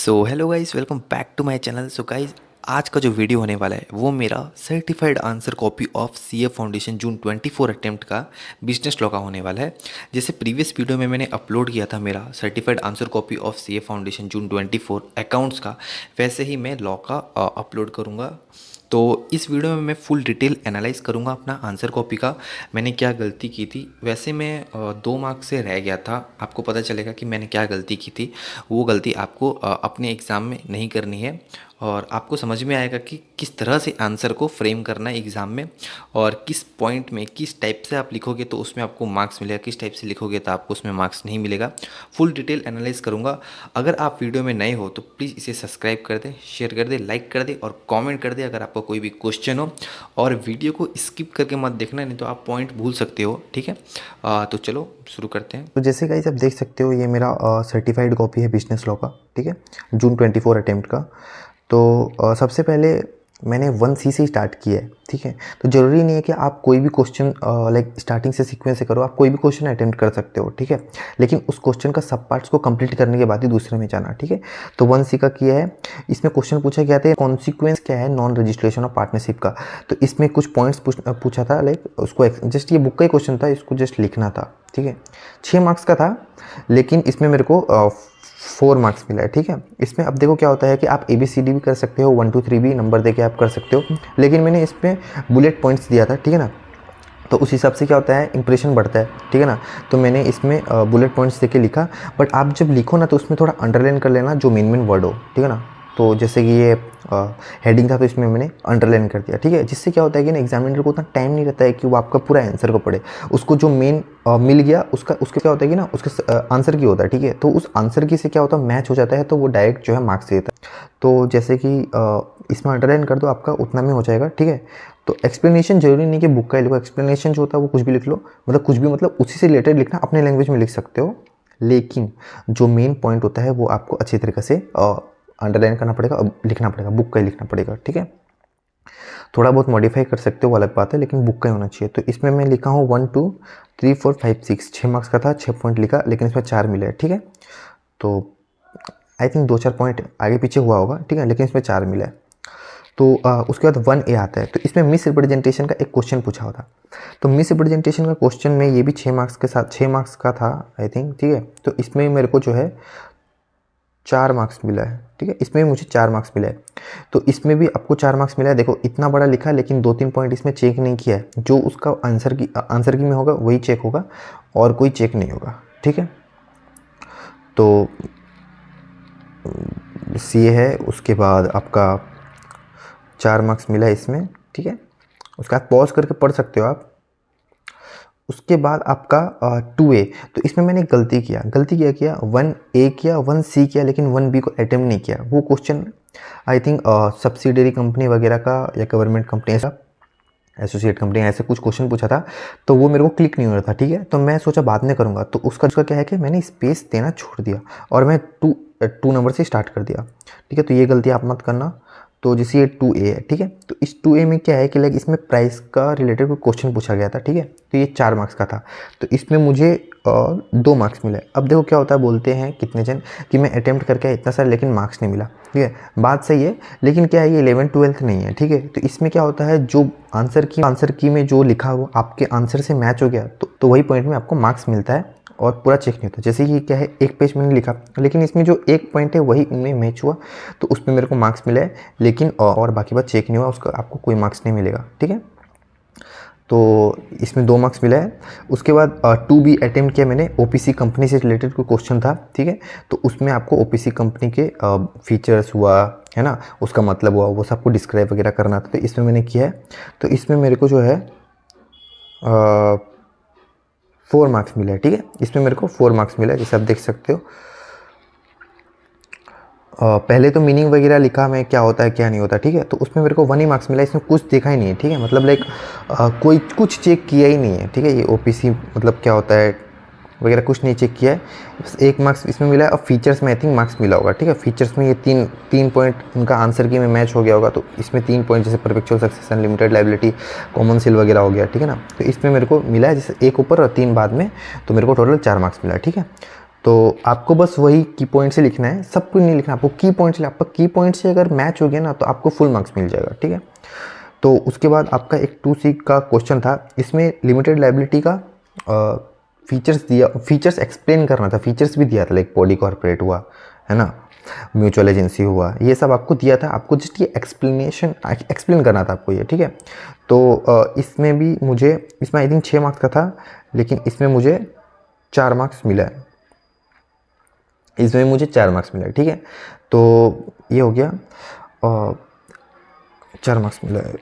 So hello guys, welcome back to my channel. So guys, आज का जो video होने वाला है वो मेरा certified answer copy of CA foundation June 24 attempt का बिजनेस लॉ का होने वाला है। जैसे प्रीवियस वीडियो में मैंने अपलोड किया था मेरा certified answer copy of CA foundation June 24 accounts का, वैसे ही मैं लॉ का अपलोड करूँगा। तो इस वीडियो में मैं फुल डिटेल एनालाइज करूँगा अपना आंसर कॉपी का, मैंने क्या गलती की थी। वैसे मैं 2 मार्क्स से रह गया था, आपको पता चलेगा कि मैंने क्या गलती की थी। वो गलती आपको अपने एग्ज़ाम में नहीं करनी है और आपको समझ में आएगा कि किस तरह से आंसर को फ्रेम करना है एग्ज़ाम में और किस पॉइंट में किस टाइप से आप लिखोगे तो उसमें आपको मार्क्स मिलेगा, किस टाइप से लिखोगे तो आपको उसमें मार्क्स नहीं मिलेगा। फुल डिटेल एनालाइज करूँगा। अगर आप वीडियो में नए हो तो प्लीज़ इसे सब्सक्राइब कर दें, शेयर कर दें, लाइक कर दें और कमेंट कर दें अगर आपका कोई भी क्वेश्चन हो। और वीडियो को स्किप करके मत देखना, नहीं तो आप पॉइंट भूल सकते हो। ठीक है, तो चलो शुरू करते हैं। तो जैसे गाइस आप देख सकते हो, ये मेरा सर्टिफाइड कॉपी है बिजनेस लॉ का। ठीक है, जून 24 अटेम्प्ट का। तो सबसे पहले मैंने 1C से स्टार्ट किया है। ठीक है, तो ज़रूरी नहीं है कि आप कोई भी क्वेश्चन लाइक स्टार्टिंग से सीक्वेंस से करो, आप कोई भी क्वेश्चन अटेम्प्ट कर सकते हो। ठीक है, लेकिन उस क्वेश्चन का सब पार्ट्स को कंप्लीट करने के बाद ही दूसरे में जाना। ठीक है, तो 1C का किया है। इसमें क्वेश्चन पूछा गया था कॉन्सिक्वेंस क्या है नॉन रजिस्ट्रेशन ऑफ पार्टनरशिप का। तो इसमें कुछ पॉइंट्स पूछा था, लाइक उसको जस्ट ये बुक का ही क्वेश्चन था, इसको जस्ट लिखना था। ठीक है, 6 मार्क्स का था, लेकिन इसमें मेरे को 4 मार्क्स मिला है। ठीक है, इसमें अब देखो क्या होता है कि आप ABCD भी कर सकते हो, 1 2 3 भी नंबर देके आप कर सकते हो, लेकिन मैंने इसमें बुलेट पॉइंट्स दिया था। ठीक है ना, तो उस हिसाब से क्या होता है, इंप्रेशन बढ़ता है। ठीक है ना, तो मैंने इसमें बुलेट पॉइंट्स देके लिखा। बट आप जब लिखो ना तो उसमें थोड़ा अंडरलाइन कर लेना जो मेन वर्ड हो। ठीक है ना, तो जैसे कि ये हेडिंग था तो इसमें मैंने अंडरलाइन कर दिया। ठीक है, जिससे क्या होता है कि ना एग्जामिनर को उतना टाइम नहीं रहता है कि वो आपका पूरा आंसर को पढ़े। उसको जो मेन मिल गया उसके क्या होता है कि ना उसके आंसर की होता है। ठीक है, तो उस आंसर की से क्या होता है, मैच हो जाता है, तो वो डायरेक्ट जो है मार्क्स देता है। तो जैसे कि इसमें अंडरलाइन कर दो, आपका उतना में हो जाएगा। ठीक है, तो एक्सप्लेनेशन जरूरी नहीं कि बुक का ही लिखो, एक्सप्लेनेशन जो होता है वो कुछ भी लिख लो, मतलब कुछ भी, मतलब उसी से रिलेटेड लिखना, अपने लैंग्वेज में लिख सकते हो, लेकिन जो मेन पॉइंट होता है वो आपको अच्छी तरीके से अंडरलाइन करना पड़ेगा, लिखना पड़ेगा, बुक का ही लिखना पड़ेगा। ठीक है, थोड़ा बहुत मॉडिफाई कर सकते हो वो अलग बात है, लेकिन बुक का ही होना चाहिए। तो इसमें मैं लिखा हूँ 1 2 3 4 5 6, 6 मार्क्स का था, 6 पॉइंट लिखा, लेकिन इसमें 4 मिले। ठीक है, तो आई थिंक 2 4 पॉइंट आगे पीछे हुआ होगा। ठीक है, लेकिन इसमें 4 मिला है। तो उसके बाद 1A आता है। तो इसमें मिस रिप्रेजेंटेशन का एक क्वेश्चन पूछा होता। तो मिस रिप्रेजेंटेशन का क्वेश्चन में ये भी 6 मार्क्स के साथ, 6 मार्क्स का था आई थिंक। ठीक है, तो इसमें मेरे को जो है 4 मार्क्स मिला है। ठीक है, इसमें भी मुझे 4 मार्क्स मिला है। तो इसमें भी आपको 4 मार्क्स मिला है। देखो इतना बड़ा लिखा, लेकिन 2 3 पॉइंट इसमें चेक नहीं किया है। जो उसका आंसर की में होगा वही चेक होगा और कोई चेक नहीं होगा। ठीक है, तो CA है। उसके बाद आपका 4 मार्क्स मिला है इसमें। ठीक है, उसके बाद पॉज करके पढ़ सकते हो आप। उसके बाद आपका 2A। तो इसमें मैंने गलती किया, किया 1A किया, 1C किया, लेकिन 1B को अटेम्प्ट नहीं किया। वो question I think subsidiary company वगैरह का या गवर्नमेंट कंपनी, ऐसा एसोसिएट कंपनी, ऐसे कुछ क्वेश्चन पूछा था, तो वो मेरे को क्लिक नहीं हो रहा था। ठीक है, तो मैं सोचा बाद में करूँगा। तो उसका क्या है कि मैंने स्पेस देना छोड़ दिया और मैं टू नंबर से स्टार्ट कर दिया। ठीक है, तो ये गलती आप मत करना। तो जैसे ये 2A है। ठीक है, तो इस 2A में क्या है कि लाइक इसमें प्राइस का रिलेटेड कोई क्वेश्चन पूछा गया था। ठीक है, तो ये 4 मार्क्स का था, तो इसमें मुझे 2 मार्क्स मिले। अब देखो क्या होता है, बोलते हैं कितने जन कि मैं अटेम्प्ट करके आया इतना सारा, लेकिन मार्क्स नहीं मिला। ठीक है, बात सही है, लेकिन क्या है ये 11th 12th नहीं है। ठीक है, तो इसमें क्या होता है, जो आंसर की में जो लिखा हो आपके आंसर से मैच हो गया तो वही पॉइंट में आपको मार्क्स मिलता है और पूरा चेक नहीं होता। जैसे कि क्या है, एक पेज मैंने लिखा, लेकिन इसमें जो एक पॉइंट है वही उनमें मैच हुआ, तो उसमें मेरे को मार्क्स मिला है, लेकिन और बाकी बात चेक नहीं हुआ, उसका आपको कोई मार्क्स नहीं मिलेगा। ठीक है, तो इसमें 2 मार्क्स मिला है। उसके बाद 2B अटेम्प्ट किया मैंने, OPC कंपनी से रिलेटेड कोई क्वेश्चन था। ठीक है, तो उसमें आपको OPC कंपनी के फीचर्स हुआ है ना, उसका मतलब हुआ, वो सबको डिस्क्राइब वगैरह करना था, तो इसमें मैंने किया है। तो इसमें मेरे को जो है 4 मार्क्स मिला है। ठीक है, इसमें मेरे को 4 मार्क्स मिला है, जैसे आप देख सकते हो। पहले तो मीनिंग वगैरह लिखा मैं, क्या होता है क्या नहीं होता। ठीक है, तो उसमें मेरे को 1 ही मार्क्स मिला, इसमें कुछ देखा ही नहीं है। ठीक है, मतलब लाइक कोई कुछ चेक किया ही नहीं है। ठीक है, ये OPC मतलब क्या होता है वगैरह कुछ नहीं चेक किया है, बस 1 मार्क्स इसमें मिला है। और फीचर्स में आई थिंक मार्क्स मिला होगा। ठीक है, फीचर्स में ये तीन पॉइंट उनका आंसर की में मैच हो गया होगा, तो इसमें 3 पॉइंट जैसे perpetual succession, limited liability, common seal वगैरह हो गया। ठीक है ना, तो इसमें मेरे को मिला है जैसे 1 ऊपर और 3 बाद में, तो मेरे को टोटल 4 मार्क्स मिला है। ठीक है, तो आपको बस वही की पॉइंट से लिखना है, सब कुछ नहीं लिखना, आपको की पॉइंट से, आपका की पॉइंट से अगर मैच हो गया ना तो आपको फुल मार्क्स मिल जाएगा, ठीक है। तो उसके बाद आपका एक 2C का क्वेश्चन था, इसमें लिमिटेड लाइबिलिटी का फीचर्स एक्सप्लेन करना था, फीचर्स भी दिया था, लाइक बॉडी कॉर्पोरेट हुआ, है ना, म्यूचुअल एजेंसी हुआ, ये सब आपको दिया था, आपको जस्ट ये एक्सप्लेन करना था आपको ये, ठीक है। तो इसमें भी मुझे, इसमें आई थिंक 6 मार्क्स का था, लेकिन इसमें मुझे 4 मार्क्स मिला है, इसमें मुझे 4 मार्क्स मिला है, ठीक है। तो ये हो गया, 4 मार्क्स मिला है।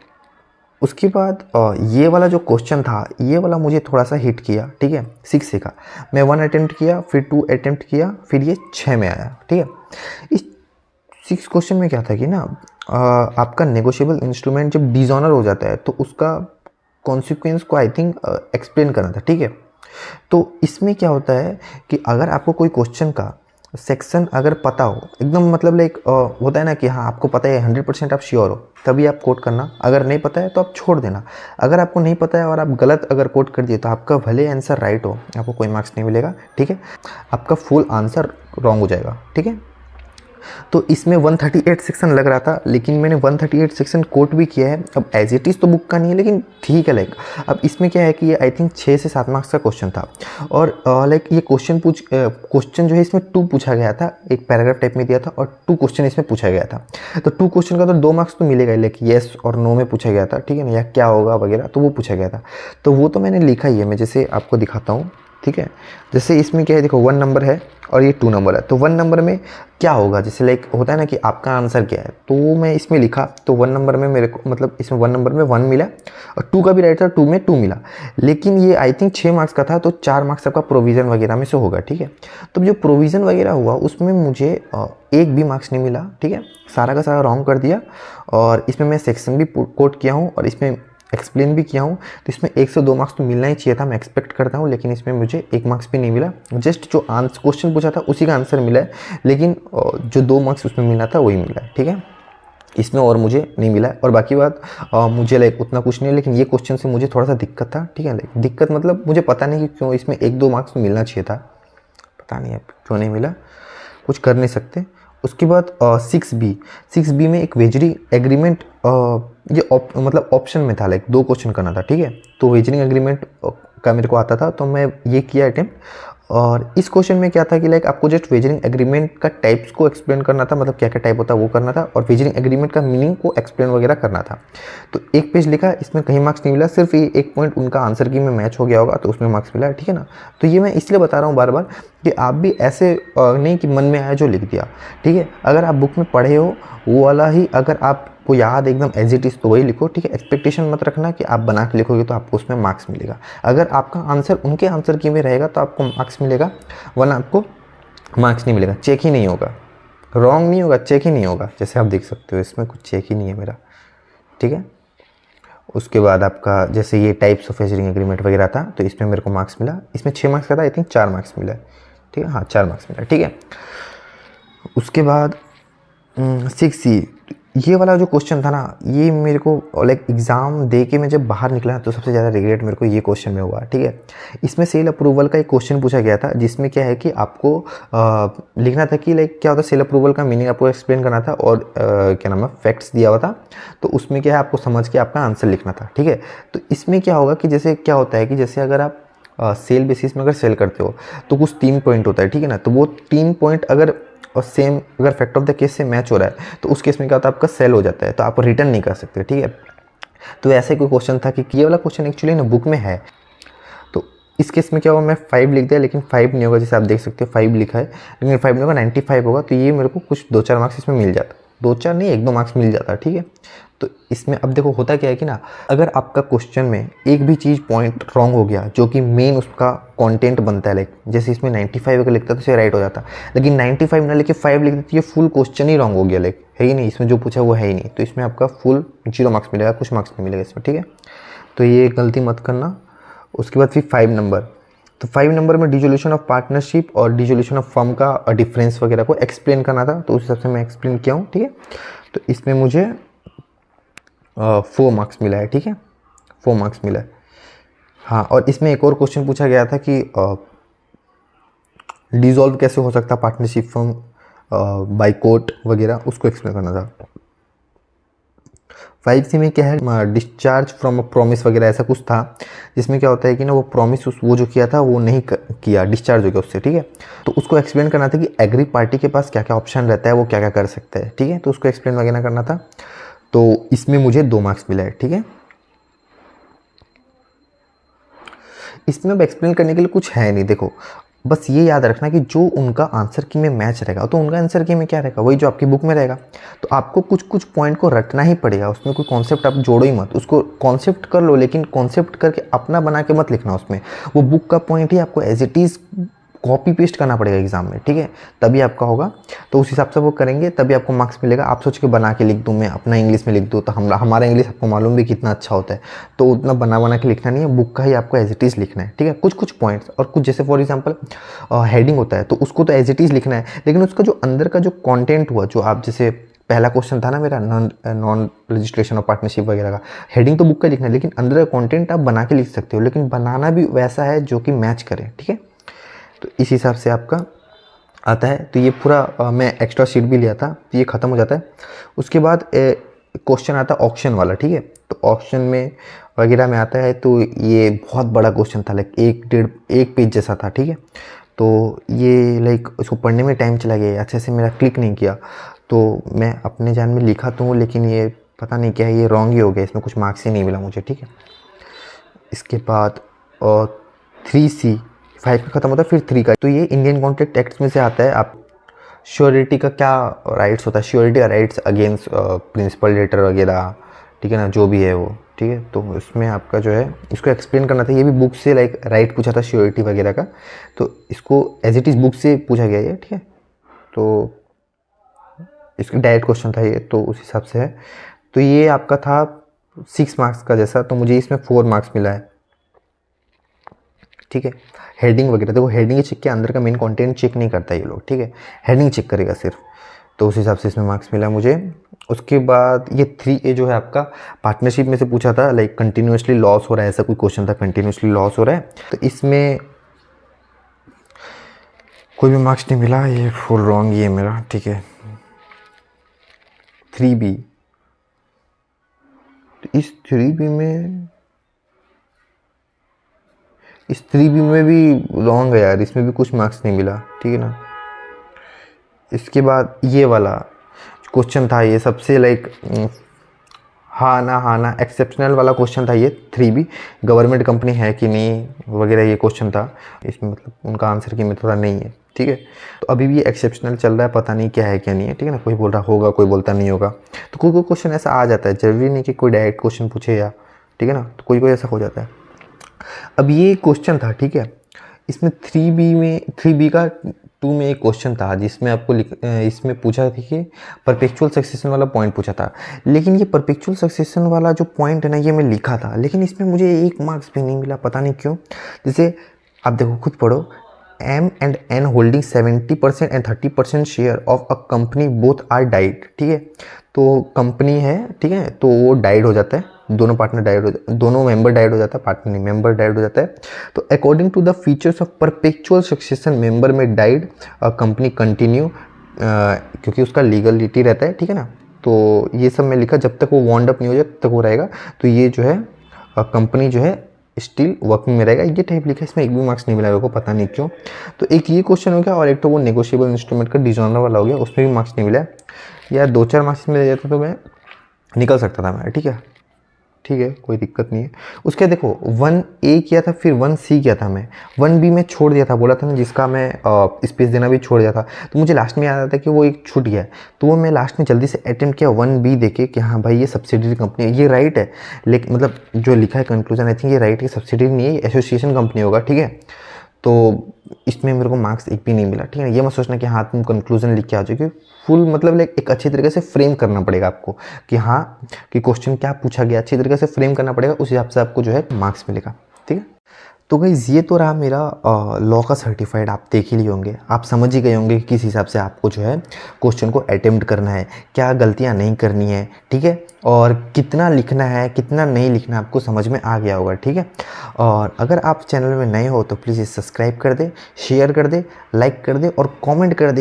उसके बाद ये वाला जो क्वेश्चन था, ये वाला मुझे थोड़ा सा हिट किया, ठीक है, 6 का मैं 1 अटेम्प्ट किया, फिर 2 अटेम्प्ट किया, फिर ये 6 में आया, ठीक है। इस 6 क्वेश्चन में क्या था कि ना, आपका नेगोशिएबल इंस्ट्रूमेंट जब डिसऑनर हो जाता है तो उसका कॉन्सिक्वेंस को आई थिंक एक्सप्लेन करना था, ठीक है। तो इसमें क्या होता है कि अगर आपको कोई क्वेश्चन का सेक्शन अगर पता हो एकदम, मतलब लाइक होता है ना कि हाँ आपको पता है 100% आप श्योर हो, तभी आप कोट करना, अगर नहीं पता है तो आप छोड़ देना। अगर आपको नहीं पता है और आप गलत अगर कोट कर दिए तो आपका भले आंसर राइट हो, आपको कोई मार्क्स नहीं मिलेगा, ठीक है, आपका फुल आंसर रॉन्ग हो जाएगा, ठीक है। तो इसमें 138 सेक्शन लग रहा था, लेकिन मैंने 138 सेक्शन कोट भी किया है। अब एज इट इज़ तो बुक का नहीं है, लेकिन ठीक है, लाइक अब इसमें क्या है कि ये आई थिंक 6 से 7 मार्क्स का क्वेश्चन था, और लाइक ये क्वेश्चन जो है इसमें 2 पूछा गया था, एक पैराग्राफ टाइप में दिया था और 2 क्वेश्चन इसमें पूछा गया था। तो 2 क्वेश्चन का तो 2 मार्क्स तो मिलेगा, लाइक येस और नो में पूछा गया था, ठीक है ना, या क्या होगा वगैरह, तो वो पूछा गया था। तो वो तो मैंने लिखा ही है, मैं जैसे आपको दिखाता हूँ, ठीक है। जैसे इसमें क्या है, देखो 1 नंबर है और ये 2 नंबर है, तो 1 नंबर में क्या होगा, जैसे लाइक होता है ना कि आपका आंसर क्या है, तो मैं इसमें लिखा, तो 1 नंबर में मेरे को, मतलब इसमें 1 नंबर में 1 मिला और 2 का भी राइट था, 2 में 2 मिला, लेकिन ये आई थिंक 6 मार्क्स का था, तो 4 मार्क्स आपका प्रोविज़न वगैरह में से होगा, ठीक है। तो जो प्रोविज़न वगैरह हुआ उसमें मुझे एक भी मार्क्स नहीं मिला, ठीक है, सारा का सारा रॉन्ग कर दिया, और इसमें मैं सेक्शन भी कोट किया हूँ और इसमें एक्सप्लेन भी किया हूँ, तो इसमें 1 से 2 मार्क्स तो मिलना ही चाहिए था, मैं एक्सपेक्ट करता हूँ, लेकिन इसमें मुझे 1 मार्क्स भी नहीं मिला, जस्ट जो क्वेश्चन पूछा था उसी का आंसर मिला है, लेकिन जो 2 मार्क्स उसमें मिलना था वही मिला है, ठीक है, इसमें और मुझे नहीं मिला है। और बाकी बात मुझे लाइक उतना कुछ नहीं है, लेकिन ये क्वेश्चन से मुझे थोड़ा सा दिक्कत था, ठीक है, लाइक दिक्कत मतलब मुझे पता नहीं कि क्यों इसमें 1-2 मार्क्स मिलना चाहिए था, पता नहीं अब क्यों नहीं मिला, कुछ कर नहीं सकते। उसके बाद 6B में एक वेजरी एग्रीमेंट, ये मतलब ऑप्शन में था, लाइक 2 क्वेश्चन करना था, ठीक है, तो वेजरिंग एग्रीमेंट का मेरे को आता था, तो मैं ये किया अटेम्प्ट। और इस क्वेश्चन में क्या था कि लाइक आपको जस्ट वेजरिंग एग्रीमेंट का टाइप्स को एक्सप्लेन करना था, मतलब क्या क्या टाइप होता है वो करना था, और वेजरिंग एग्रीमेंट का मीनिंग को एक्सप्लेन वगैरह करना था। तो 1 पेज लिखा, इसमें कहीं मार्क्स नहीं मिला, सिर्फ ये 1 पॉइंट उनका आंसर की में मैच हो गया होगा तो उसमें मार्क्स मिला, ठीक है ना। तो ये मैं इसलिए बता रहा हूँ बार बार कि आप भी ऐसे नहीं कि मन में आया जो लिख दिया, ठीक है। अगर आप बुक में पढ़े हो वो वाला ही अगर आपको याद एकदम एज इट इज़ तो वही लिखो, ठीक है। एक्सपेक्टेशन मत रखना कि आप बना के लिखोगे तो आपको उसमें मार्क्स मिलेगा। अगर आपका आंसर उनके आंसर की में रहेगा तो आपको मार्क्स मिलेगा, वरना आपको मार्क्स नहीं मिलेगा, चेक ही नहीं होगा, रॉन्ग नहीं होगा, चेक ही नहीं होगा। जैसे आप देख सकते हो इसमें कुछ चेक ही नहीं है मेरा, ठीक है। उसके बाद आपका जैसे ये टाइप्स ऑफ वेजरिंग एग्रीमेंट वगैरह था, तो इसमें मेरे को मार्क्स मिला, इसमें 6 मार्क्स का था, आई थिंक 4 मार्क्स मिला, ठीक है, हाँ 4 मार्क्स मिला, ठीक है। उसके बाद 6C, ये वाला जो क्वेश्चन था ना, ये मेरे को लाइक एग्ज़ाम दे के मैं जब बाहर निकला तो सबसे ज़्यादा रिग्रेट मेरे को ये क्वेश्चन में हुआ, ठीक है। इसमें सेल अप्रूवल का एक क्वेश्चन पूछा गया था, जिसमें क्या है कि आपको लिखना था कि लाइक क्या होता है सेल अप्रूवल का मीनिंग, आपको एक्सप्लेन करना था, और क्या नाम है फैक्ट्स दिया हुआ था, तो उसमें क्या है आपको समझ के आपका आंसर लिखना था, ठीक है। तो इसमें क्या होगा कि जैसे क्या होता है कि जैसे अगर आप सेल बेसिस में अगर सेल करते हो तो कुछ 3 पॉइंट होता है, ठीक है ना। तो वो 3 पॉइंट अगर और सेम अगर फैक्ट ऑफ द केस से मैच हो रहा है तो उस केस में क्या होता है आपका सेल हो जाता है, तो आप रिटर्न नहीं कर सकते, ठीक है। तो ऐसे कोई क्वेश्चन था कि ये वाला क्वेश्चन एक्चुअली ना बुक में है, तो इस केस में क्या होगा, मैं 5 लिख दिया, लेकिन 5 नहीं होगा, जैसे आप देख सकते हो 5 लिखा है, लेकिन 5 नहीं होगा, 95 होगा, तो ये मेरे को कुछ 2-4 मार्क्स इसमें मिल जाता, 2-4 नहीं 1-2 मार्क्स मिल जाता, ठीक है। तो इसमें अब देखो होता क्या है कि ना, अगर आपका क्वेश्चन में एक भी चीज़ पॉइंट रॉन्ग हो गया जो कि मेन उसका कंटेंट बनता है, लाइक जैसे इसमें 95 अगर लिखता तो इसे राइट हो जाता, लेकिन 95 ना लिखे 5 लिख देते तो ये फुल क्वेश्चन ही रॉन्ग हो गया, लाइक है ही नहीं, इसमें जो पूछा वो है ही नहीं, तो इसमें आपका फुल 0 मार्क्स मिलेगा, कुछ मार्क्स नहीं मिलेगा इसमें, ठीक है। तो ये गलती मत करना। उसके बाद फिर 5 नंबर, तो 5 नंबर में डिसोल्यूशन ऑफ पार्टनरशिप और डिसोल्यूशन ऑफ फर्म का डिफरेंस वगैरह को एक्सप्लेन करना था, तो उस हिसाब से मैं एक्सप्लेन किया हूँ, ठीक है। तो इसमें मुझे 4 मार्क्स मिला है, ठीक है, 4 मार्क्स मिला है। हाँ, और इसमें एक और क्वेश्चन पूछा गया था कि डिसॉल्व कैसे हो सकता पार्टनरशिप फॉर्म बाय कोर्ट वगैरह, उसको एक्सप्लेन करना था। 5C में क्या है, डिस्चार्ज फ्रॉम अ प्रॉमिस वगैरह ऐसा कुछ था, जिसमें क्या होता है कि ना वो प्रॉमिस वो जो किया था वो नहीं किया, डिस्चार्ज हो गया उससे, ठीक है। तो उसको एक्सप्लेन करना था कि एग्री पार्टी के पास क्या क्या ऑप्शन रहता है, वो क्या क्या कर सकते हैं, ठीक है। तो उसको एक्सप्लेन वगैरह करना था। तो इसमें मुझे 2 मार्क्स मिला है, ठीक है। इसमें अब एक्सप्लेन करने के लिए कुछ है नहीं, देखो बस ये याद रखना कि जो उनका आंसर की में मैच रहेगा तो उनका आंसर की में क्या रहेगा, वही जो आपकी बुक में रहेगा। तो आपको कुछ कुछ पॉइंट को रटना ही पड़ेगा, उसमें कोई कॉन्सेप्ट आप जोड़ो ही मत, उसको कॉन्सेप्ट कर लो लेकिन कॉन्सेप्ट करके अपना बना के मत लिखना उसमें। वो बुक का पॉइंट ही आपको as it is copy paste करना पड़ेगा एग्जाम में, ठीक है, तभी आपका होगा। तो उस हिसाब से वो करेंगे तभी आपको मार्क्स मिलेगा। आप सोच के बना के लिख दूँ, मैं अपना इंग्लिश में लिख दूँ, तो हमारा इंग्लिश आपको मालूम भी कितना अच्छा होता है, तो उतना बना के लिखना नहीं है, बुक का ही आपको एज इट इज़ लिखना है, ठीक है। कुछ कुछ पॉइंट्स और कुछ, जैसे फॉर एग्जाम्पल हेडिंग होता है तो उसको तो एज इट इज़ लिखना है, लेकिन उसका जो अंदर का जो कॉन्टेंट हुआ, जो आप जैसे पहला क्वेश्चन था ना मेरा नॉन रजिस्ट्रेशन और पार्टनरशिप वगैरह का, हेडिंग तो बुक का लिखना है लेकिन अंदर का कंटेंट आप बना के लिख सकते हो, लेकिन बनाना भी वैसा है जो कि मैच करे, ठीक है। तो इस हिसाब से आपका आता है। तो ये पूरा मैं एक्स्ट्रा शीट भी लिया था, तो ये ख़त्म हो जाता है। उसके बाद क्वेश्चन आता है ऑप्शन वाला, ठीक है। तो ऑप्शन में वगैरह में आता है, तो ये बहुत बड़ा क्वेश्चन था, लाइक 1 पेज जैसा था, ठीक है। तो ये लाइक उसको पढ़ने में टाइम चला गया, अच्छे से मेरा क्लिक नहीं किया, तो मैं अपने जान में लिखा तो हूँ लेकिन ये पता नहीं क्या है, ये रॉन्ग ही हो गया, इसमें कुछ मार्क्स ही नहीं मिला मुझे, ठीक है। इसके बाद 3C 5 का ख़त्म होता है, फिर 3 का, तो ये इंडियन कॉन्ट्रैक्ट एक्ट में से आता है। आप श्योरिटी का क्या राइट्स होता है, श्योरिटी का राइट्स अगेंस्ट प्रिंसिपल लेटर वगैरह, ठीक है ना, जो भी है वो, ठीक है। तो उसमें आपका जो है इसको एक्सप्लेन करना था, ये भी बुक से लाइक राइट पूछा था श्योरिटी वगैरह का, तो इसको एज इट इज़ बुक से पूछा गया है, ठीक है। तो इसका डायरेक्ट क्वेश्चन था ये, तो उस हिसाब से है। तो ये आपका था 6 मार्क्स का जैसा, तो मुझे इसमें 4 मार्क्स मिला है, ठीक है। हेडिंग वगैरह देखो, हेडिंग चेक के अंदर का मेन कंटेंट चेक नहीं करता ये लोग, ठीक है, हेडिंग चेक करेगा सिर्फ, तो उस हिसाब से इसमें मार्क्स मिला मुझे। उसके बाद ये 3A जो है आपका पार्टनरशिप में से पूछा था, लाइक कंटिन्यूसली लॉस हो रहा है, ऐसा कोई क्वेश्चन था, कंटिन्यूसली लॉस हो रहा है, तो इसमें कोई भी मार्क्स नहीं मिला, ये फुल रॉन्ग ही है मेरा, ठीक है। 3B, तो इस 3B में भी रॉन्ग है यार, इसमें भी कुछ मार्क्स नहीं मिला, ठीक है ना। इसके बाद ये वाला क्वेश्चन था, ये सबसे लाइक हाँ ना एक्सेप्शनल वाला क्वेश्चन था ये 3B, गवर्नमेंट कंपनी है कि नहीं वगैरह, ये क्वेश्चन था। इसमें मतलब उनका आंसर की में थोड़ा नहीं है, ठीक है। तो अभी भी ये एक्सेप्शनल चल रहा है, पता नहीं क्या है क्या नहीं है, ठीक है ना, कोई बोल रहा होगा, कोई बोलता नहीं होगा। तो कोई कोई क्वेश्चन ऐसा आ जाता है, जरूरी नहीं कि कोई डायरेक्ट क्वेश्चन पूछे या, ठीक है ना, तो कोई कोई ऐसा हो जाता है। अब ये क्वेश्चन था, ठीक है, इसमें 3B का 2 में एक क्वेश्चन था जिसमें आपको इसमें पूछा था कि परपेचुअल सक्सेशन वाला पॉइंट पूछा था, लेकिन ये परपेचुअल सक्सेशन वाला जो पॉइंट है ना, ये मैं लिखा था लेकिन इसमें मुझे 1 मार्क्स भी नहीं मिला, पता नहीं क्यों। जैसे आप देखो, खुद पढ़ो, M&N holding 70% and 30% share of a company both are died, ठीक है। तो कंपनी है, ठीक है, तो वो डाइड हो जाता है, दोनों पार्टनर डाइड हो, दोनों मेंबर डाइड हो जाता है, पार्टनर नहीं, मेंबर डाइड हो जाता है। तो according to the features of perpetual succession, member में डाइड कंपनी कंटिन्यू, क्योंकि उसका लीगलिटी रहता है, ठीक है ना। तो ये सब मैं लिखा, जब तक वो वांड अप नहीं हो जाए तब तक वो रहेगा। तो ये जो है कंपनी जो है स्टिल वर्किंग में रहेगा, ये टाइप लिखा है। इसमें 1 भी मार्क्स नहीं मिला मेरे को, पता नहीं क्यों। तो एक ये क्वेश्चन हो गया, और एक तो वो नेगोशिएबल इंस्ट्रूमेंट का डिजॉनर वाला हो गया, उसमें भी मार्क्स नहीं मिला यार। 2-4 मार्क्स मिल जाता तो मैं निकल सकता था मैं, ठीक है, ठीक है, कोई दिक्कत नहीं है। उसके देखो 1A किया था, फिर 1C किया था मैं, 1B में छोड़ दिया था, बोला था ना, जिसका मैं स्पेस देना भी छोड़ दिया था। तो मुझे लास्ट में याद आता कि वो एक छूट गया, तो वो मैं लास्ट में जल्दी से अटेम्प्ट किया 1B देके कि हाँ भाई ये सब्सिडरी कंपनी है, ये राइट है, लेकिन मतलब जो लिखा है कंक्लूजन, आई थिंक ये राइट है, सब्सिडरी नहीं है, ये एसोसिएशन कंपनी होगा, ठीक है। तो इसमें मेरे को मार्क्स 1 भी नहीं मिला, ठीक है। ये मत सोचना कि हाँ तुम कंक्लूजन लिख के आ जाओगे, फुल मतलब लाइक एक अच्छी तरीके से फ्रेम करना पड़ेगा आपको कि हाँ कि क्वेश्चन क्या पूछा गया, अच्छी तरीके से फ्रेम करना पड़ेगा, उस हिसाब से आपको जो है मार्क्स मिलेगा, ठीक है। तो गाइस ये तो रहा मेरा लॉ का सर्टिफाइड, आप देख ही लिए होंगे, आप समझ ही गए होंगे कि किस हिसाब से आपको जो है क्वेश्चन को अटेम्प्ट करना है, क्या गलतियां नहीं करनी है, ठीक है, और कितना लिखना है कितना नहीं लिखना आपको समझ में आ गया होगा, ठीक है। और अगर आप चैनल में नए हो तो प्लीज़ सब्सक्राइब कर दे, शेयर कर दे, लाइक कर दे और कमेंट कर दे